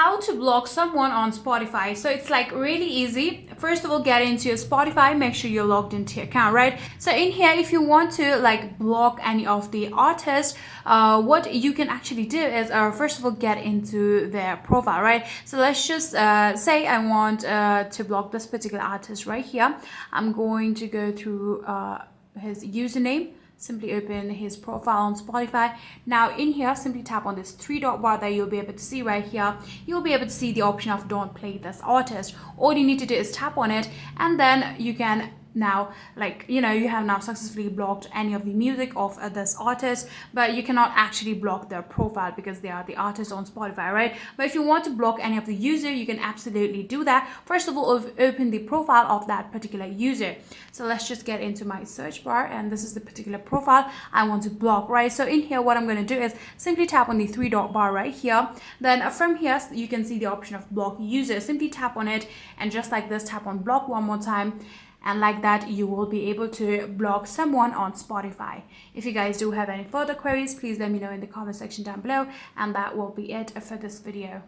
How to block someone on Spotify. So it's like really easy. First of all, get into your Spotify, make sure you're logged into your account, right? So in here, if you want to like block any of the artists, what you can actually do is first of all get into their profile, right? So let's just say I want to block this particular artist right here. I'm going to go through his username, simply open his profile on Spotify. Now in here, simply tap on this three dot bar that you'll be able to see right here. You'll be able to see the option of don't play this artist. All you need to do is tap on it, and then you can now, like, you have now successfully blocked any of the music of this artist, but you cannot actually block their profile because they are the artist on Spotify, right? But if you want to block any of the user, you can absolutely do that. First of all, open the profile of that particular user. So let's just get into my search bar, and this is the particular profile I want to block, right? So in here, what I'm going to do is simply tap on the three dot bar right here. Then from here, you can see the option of block user. Simply tap on it, and just like this, tap on block one more time. And like that, you will be able to block someone on Spotify. If you guys do have any further queries, please let me know in the comment section down below. And that will be it for this video.